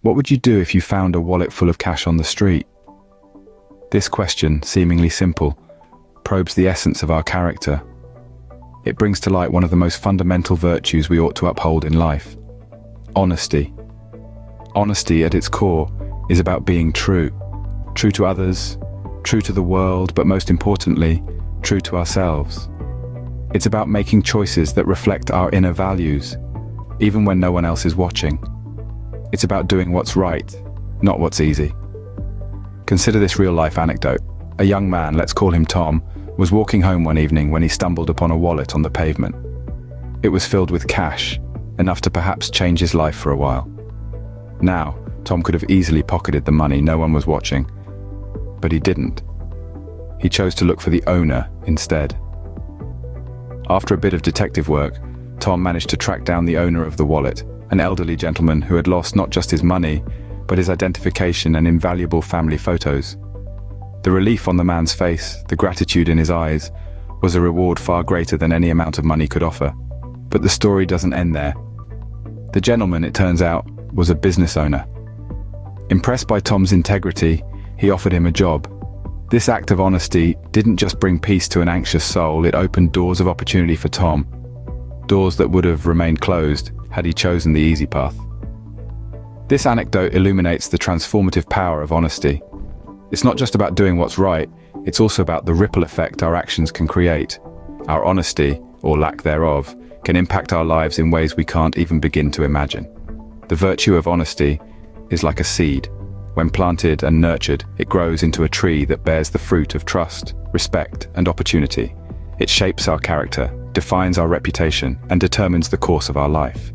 What would you do if you found a wallet full of cash on the street? This question, seemingly simple, probes the essence of our character. It brings to light one of the most fundamental virtues we ought to uphold in life: honesty. Honesty at its core is about being true. True to others, true to the world, but most importantly, true to ourselves. It's about making choices that reflect our inner values, even when no one else is watching. It's about doing what's right, not what's easy. Consider this real-life anecdote. A young man, let's call him Tom, was walking home one evening when he stumbled upon a wallet on the pavement. It was filled with cash, enough to perhaps change his life for a while. Now, Tom could have easily pocketed the money, no one was watching. But he didn't. He chose to look for the owner instead. After a bit of detective work, Tom managed to track down the owner of the wallet, an elderly gentleman who had lost not just his money, but his identification and invaluable family photos. The relief on the man's face, the gratitude in his eyes, was a reward far greater than any amount of money could offer. But the story doesn't end there. The gentleman, it turns out, was a business owner. Impressed by Tom's integrity, he offered him a job. This act of honesty didn't just bring peace to an anxious soul, it opened doors of opportunity for Tom. Doors that would have remained closed had he chosen the easy path. This anecdote illuminates the transformative power of honesty. It's not just about doing what's right, it's also about the ripple effect our actions can create. Our honesty, or lack thereof, can impact our lives in ways we can't even begin to imagine. The virtue of honesty is like a seed. When planted and nurtured, it grows into a tree that bears the fruit of trust, respect, and opportunity. It shapes our character, defines our reputation, and determines the course of our life.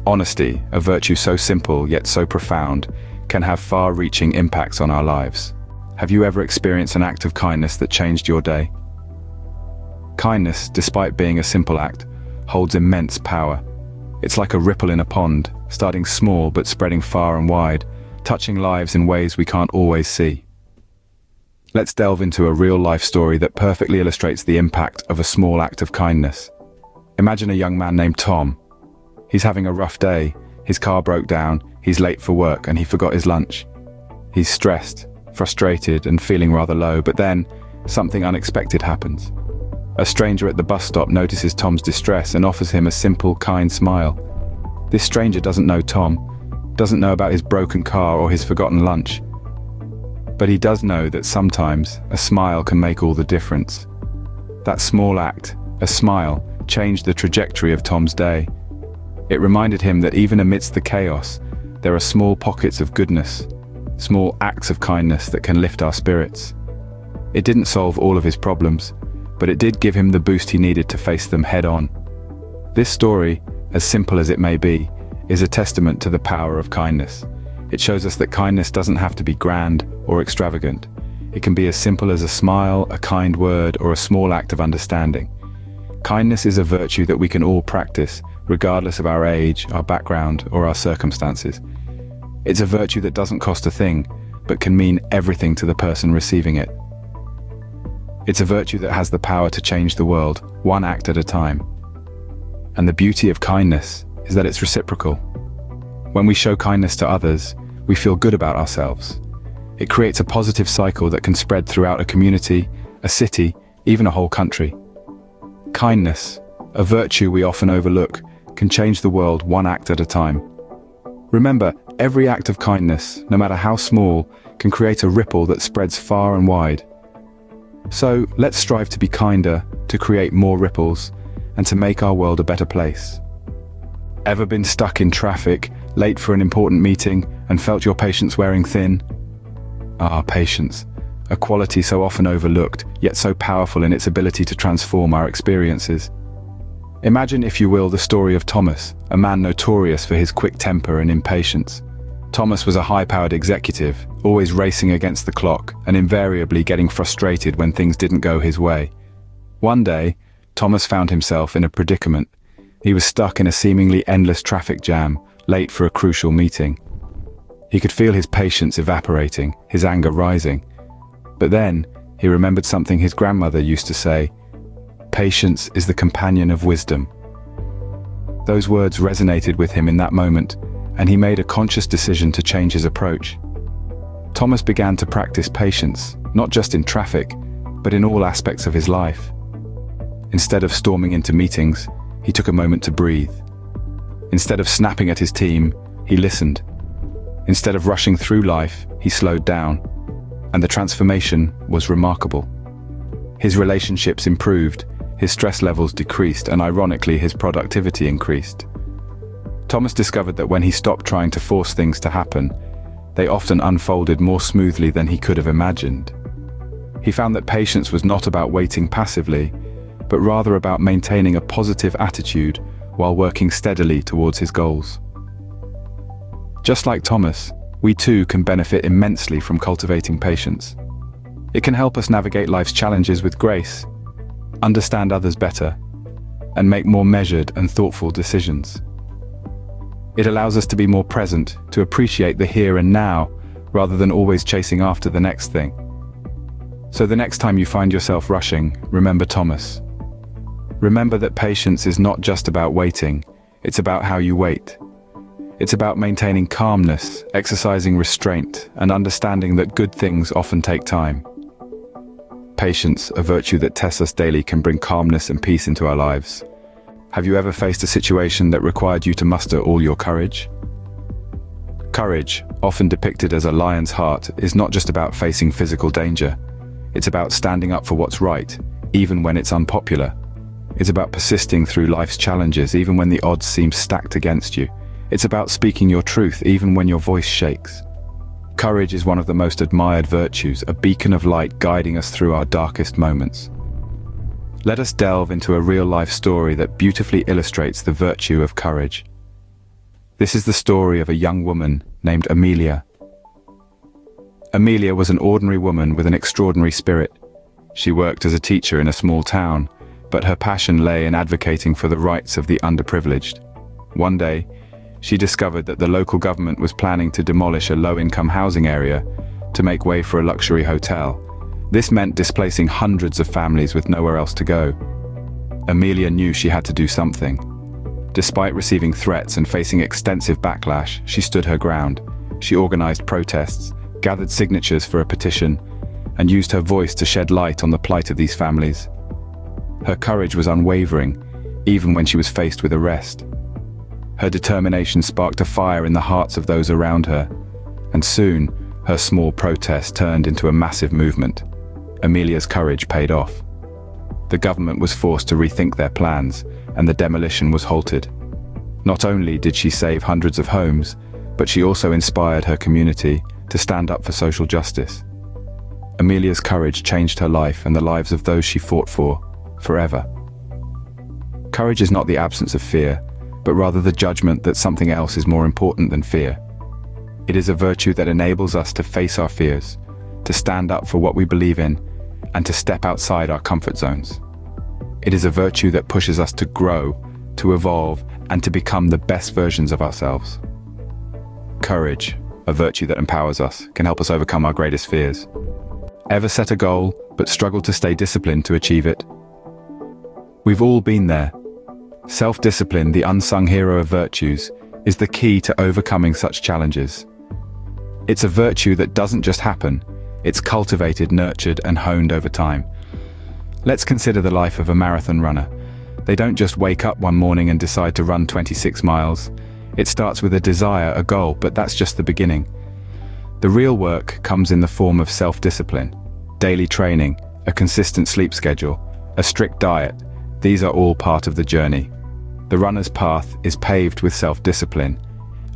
Honesty, a virtue so simple yet so profound, can have far-reaching impacts on our lives. Have you ever experienced an act of kindness that changed your day? Kindness, despite being a simple act, holds immense power. It's like a ripple in a pond, starting small but spreading far and wide, touching lives in ways we can't always see. Let's delve into a real-life story that perfectly illustrates the impact of a small act of kindness. Imagine a young man named Tom. He's having a rough day, his car broke down, he's late for work, and he forgot his lunch. He's stressed, frustrated, and feeling rather low, but then something unexpected happens. A stranger at the bus stop notices Tom's distress and offers him a simple, kind smile. This stranger doesn't know Tom, doesn't know about his broken car or his forgotten lunch. But he does know that sometimes a smile can make all the difference. That small act, a smile, changed the trajectory of Tom's day. It reminded him that even amidst the chaos, there are small pockets of goodness, small acts of kindness that can lift our spirits. It didn't solve all of his problems, but it did give him the boost he needed to face them head on. This story, as simple as it may be, is a testament to the power of kindness. It shows us that kindness doesn't have to be grand or extravagant. It can be as simple as a smile, a kind word, or a small act of understanding. Kindness is a virtue that we can all practice, regardless of our age, our background, or our circumstances. It's a virtue that doesn't cost a thing, but can mean everything to the person receiving it. It's a virtue that has the power to change the world, one act at a time. And the beauty of kindness is that it's reciprocal. When we show kindness to others, we feel good about ourselves. It creates a positive cycle that can spread throughout a community, a city, even a whole country. Kindness, a virtue we often overlook, can change the world one act at a time. Remember, every act of kindness, no matter how small, can create a ripple that spreads far and wide. So, let's strive to be kinder, to create more ripples, and to make our world a better place. Ever been stuck in traffic, late for an important meeting, and felt your patience wearing thin? Patience, a quality so often overlooked, yet so powerful in its ability to transform our experiences. Imagine, if you will, the story of Thomas, a man notorious for his quick temper and impatience. Thomas was a high-powered executive, always racing against the clock and invariably getting frustrated when things didn't go his way. One day, Thomas found himself in a predicament. He was stuck in a seemingly endless traffic jam, late for a crucial meeting. He could feel his patience evaporating, his anger rising. But then, he remembered something his grandmother used to say: "Patience is the companion of wisdom." Those words resonated with him in that moment, and he made a conscious decision to change his approach. Thomas began to practice patience, not just in traffic, but in all aspects of his life. Instead of storming into meetings, he took a moment to breathe. Instead of snapping at his team, he listened. Instead of rushing through life, he slowed down, and the transformation was remarkable. His relationships improved, his stress levels decreased, and ironically, his productivity increased. Thomas discovered that when he stopped trying to force things to happen, they often unfolded more smoothly than he could have imagined. He found that patience was not about waiting passively, but rather about maintaining a positive attitude while working steadily towards his goals. Just like Thomas, we too can benefit immensely from cultivating patience. It can help us navigate life's challenges with grace, understand others better, and make more measured and thoughtful decisions. It allows us to be more present, to appreciate the here and now, rather than always chasing after the next thing. So the next time you find yourself rushing, remember Thomas. Remember that patience is not just about waiting, it's about how you wait. It's about maintaining calmness, exercising restraint, and understanding that good things often take time. Patience, a virtue that tests us daily, can bring calmness and peace into our lives. Have you ever faced a situation that required you to muster all your courage? Courage, often depicted as a lion's heart, is not just about facing physical danger. It's about standing up for what's right, even when it's unpopular. It's about persisting through life's challenges, even when the odds seem stacked against you. It's about speaking your truth, even when your voice shakes. Courage is one of the most admired virtues, a beacon of light guiding us through our darkest moments. Let us delve into a real-life story that beautifully illustrates the virtue of courage. This is the story of a young woman named Amelia. Amelia was an ordinary woman with an extraordinary spirit. She worked as a teacher in a small town, but her passion lay in advocating for the rights of the underprivileged. One day, she discovered that the local government was planning to demolish a low-income housing area to make way for a luxury hotel. This meant displacing hundreds of families with nowhere else to go. Amelia knew she had to do something. Despite receiving threats and facing extensive backlash, she stood her ground. She organized protests, gathered signatures for a petition, and used her voice to shed light on the plight of these families. Her courage was unwavering, even when she was faced with arrest. Her determination sparked a fire in the hearts of those around her, and soon, her small protest turned into a massive movement. Amelia's courage paid off. The government was forced to rethink their plans, and the demolition was halted. Not only did she save hundreds of homes, but she also inspired her community to stand up for social justice. Amelia's courage changed her life and the lives of those she fought for, forever. Courage is not the absence of fear, but rather the judgment that something else is more important than fear. It is a virtue that enables us to face our fears, to stand up for what we believe in, and to step outside our comfort zones. It is a virtue that pushes us to grow, to evolve, and to become the best versions of ourselves. Courage, a virtue that empowers us, can help us overcome our greatest fears. Ever set a goal, but struggle to stay disciplined to achieve it? We've all been there. Self-discipline, the unsung hero of virtues, is the key to overcoming such challenges. It's a virtue that doesn't just happen. It's cultivated, nurtured, and honed over time. Let's consider the life of a marathon runner. They don't just wake up one morning and decide to run 26 miles. It starts with a desire, a goal, but that's just the beginning. The real work comes in the form of self-discipline, daily training, a consistent sleep schedule, a strict diet. These are all part of the journey. The runner's path is paved with self-discipline,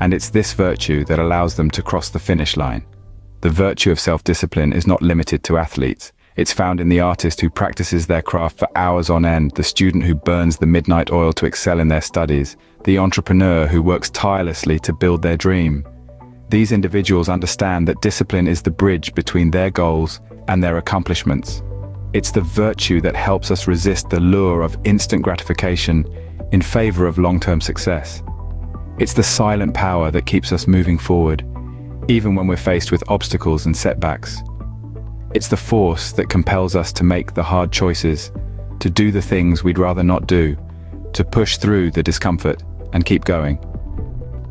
and it's this virtue that allows them to cross the finish line. The virtue of self-discipline is not limited to athletes. It's found in the artist who practices their craft for hours on end, the student who burns the midnight oil to excel in their studies, the entrepreneur who works tirelessly to build their dream. These individuals understand that discipline is the bridge between their goals and their accomplishments. It's the virtue that helps us resist the lure of instant gratification in favor of long-term success. It's the silent power that keeps us moving forward, even when we're faced with obstacles and setbacks. It's the force that compels us to make the hard choices, to do the things we'd rather not do, to push through the discomfort and keep going.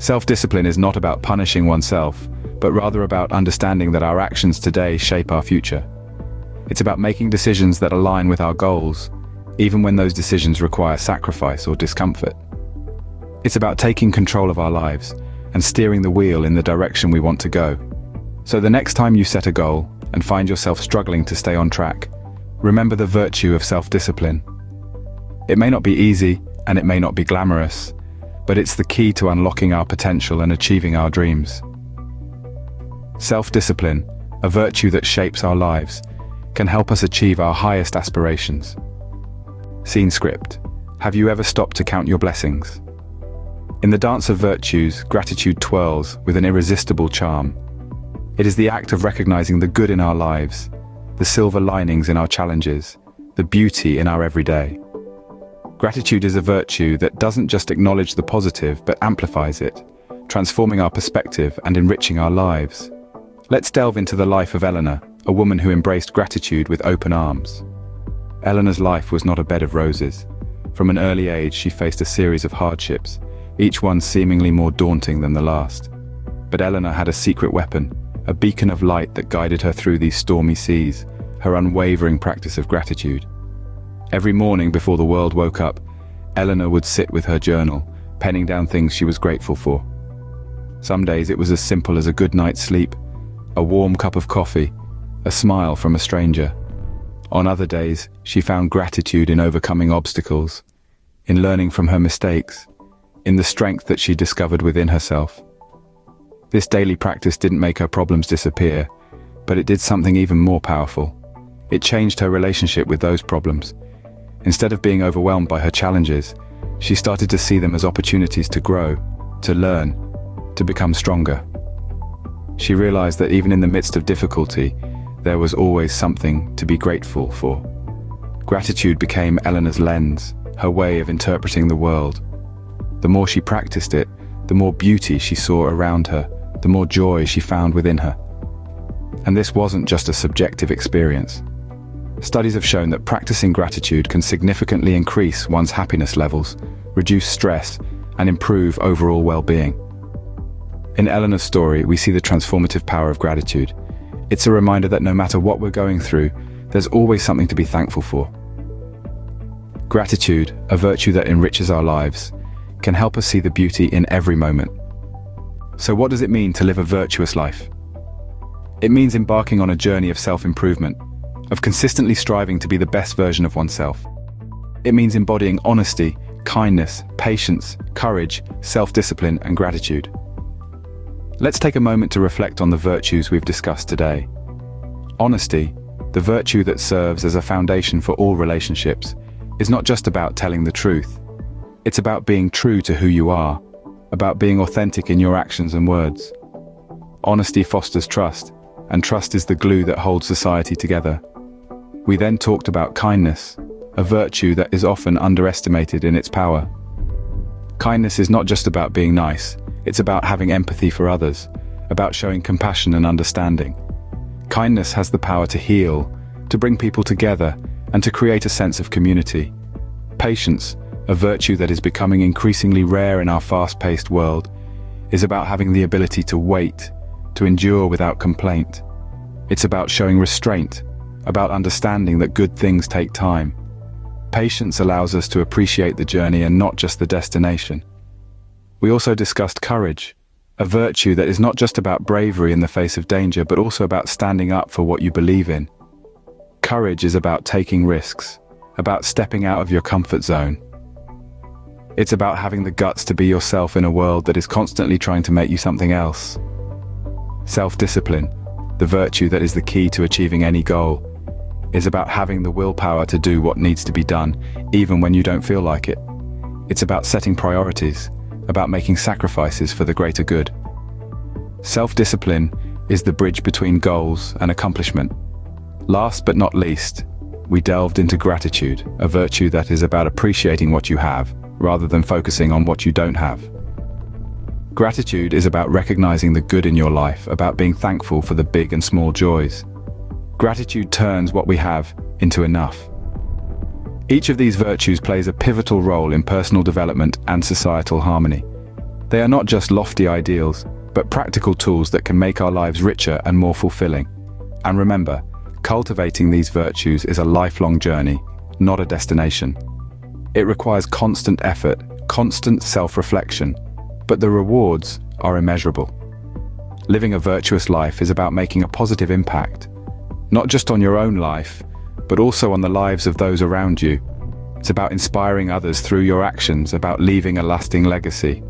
Self-discipline is not about punishing oneself, but rather about understanding that our actions today shape our future. It's about making decisions that align with our goals, even when those decisions require sacrifice or discomfort. It's about taking control of our lives and steering the wheel in the direction we want to go. So the next time you set a goal and find yourself struggling to stay on track, remember the virtue of self-discipline. It may not be easy and it may not be glamorous, but it's the key to unlocking our potential and achieving our dreams. Self-discipline, a virtue that shapes our lives, can help us achieve our highest aspirations. Scene script. Have you ever stopped to count your blessings? In the dance of virtues, gratitude twirls with an irresistible charm. It is the act of recognizing the good in our lives, the silver linings in our challenges, the beauty in our everyday. Gratitude is a virtue that doesn't just acknowledge the positive but amplifies it, transforming our perspective and enriching our lives. Let's delve into the life of Eleanor, a woman who embraced gratitude with open arms. Eleanor's life was not a bed of roses. From an early age, she faced a series of hardships, each one seemingly more daunting than the last. But Eleanor had a secret weapon, a beacon of light that guided her through these stormy seas, her unwavering practice of gratitude. Every morning before the world woke up, Eleanor would sit with her journal, penning down things she was grateful for. Some days it was as simple as a good night's sleep, a warm cup of coffee, a smile from a stranger. On other days, she found gratitude in overcoming obstacles, in learning from her mistakes, in the strength that she discovered within herself. This daily practice didn't make her problems disappear, but it did something even more powerful. It changed her relationship with those problems. Instead of being overwhelmed by her challenges, she started to see them as opportunities to grow, to learn, to become stronger. She realized that even in the midst of difficulty, there was always something to be grateful for. Gratitude became Eleanor's lens, her way of interpreting the world. The more she practiced it, the more beauty she saw around her, the more joy she found within her. And this wasn't just a subjective experience. Studies have shown that practicing gratitude can significantly increase one's happiness levels, reduce stress, and improve overall well-being. In Eleanor's story, we see the transformative power of gratitude. It's a reminder that no matter what we're going through, there's always something to be thankful for. Gratitude, a virtue that enriches our lives, can help us see the beauty in every moment. So what does it mean to live a virtuous life? It means embarking on a journey of self-improvement, of consistently striving to be the best version of oneself. It means embodying honesty, kindness, patience, courage, self-discipline, and gratitude. Let's take a moment to reflect on the virtues we've discussed today. Honesty, the virtue that serves as a foundation for all relationships, is not just about telling the truth. It's about being true to who you are, about being authentic in your actions and words. Honesty fosters trust, and trust is the glue that holds society together. We then talked about kindness, a virtue that is often underestimated in its power. Kindness is not just about being nice, it's about having empathy for others, about showing compassion and understanding. Kindness has the power to heal, to bring people together, and to create a sense of community. Patience, a virtue that is becoming increasingly rare in our fast-paced world, is about having the ability to wait, to endure without complaint. It's about showing restraint, about understanding that good things take time. Patience allows us to appreciate the journey and not just the destination. We also discussed courage, a virtue that is not just about bravery in the face of danger, but also about standing up for what you believe in. Courage is about taking risks, about stepping out of your comfort zone. It's about having the guts to be yourself in a world that is constantly trying to make you something else. Self-discipline, the virtue that is the key to achieving any goal, is about having the willpower to do what needs to be done, even when you don't feel like it. It's about setting priorities, about making sacrifices for the greater good. Self-discipline is the bridge between goals and accomplishment. Last but not least, we delved into gratitude, a virtue that is about appreciating what you have, rather than focusing on what you don't have. Gratitude is about recognizing the good in your life, about being thankful for the big and small joys. Gratitude turns what we have into enough. Each of these virtues plays a pivotal role in personal development and societal harmony. They are not just lofty ideals, but practical tools that can make our lives richer and more fulfilling. And remember, cultivating these virtues is a lifelong journey, not a destination. It requires constant effort, constant self-reflection, but the rewards are immeasurable. Living a virtuous life is about making a positive impact, not just on your own life, but also on the lives of those around you. It's about inspiring others through your actions, about leaving a lasting legacy.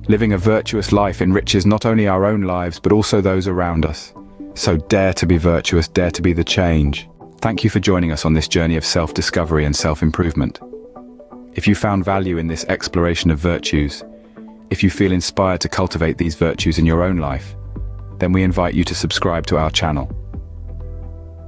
Living a virtuous life enriches not only our own lives, but also those around us. So dare to be virtuous, dare to be the change. Thank you for joining us on this journey of self-discovery and self-improvement. If you found value in this exploration of virtues, if you feel inspired to cultivate these virtues in your own life, then we invite you to subscribe to our channel.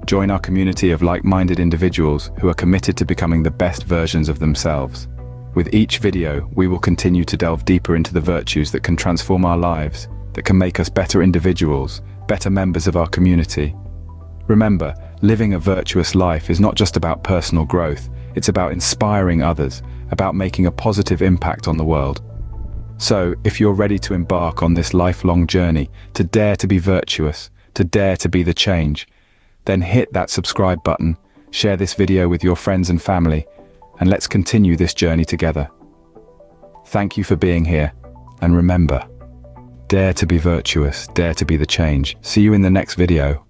Join our community of like-minded individuals who are committed to becoming the best versions of themselves. With each video, we will continue to delve deeper into the virtues that can transform our lives, that can make us better individuals, better members of our community. Remember, living a virtuous life is not just about personal growth, it's about inspiring others, about making a positive impact on the world. So, if you're ready to embark on this lifelong journey, to dare to be virtuous, to dare to be the change, then hit that subscribe button, share this video with your friends and family, and let's continue this journey together. Thank you for being here, and remember, dare to be virtuous, dare to be the change. See you in the next video.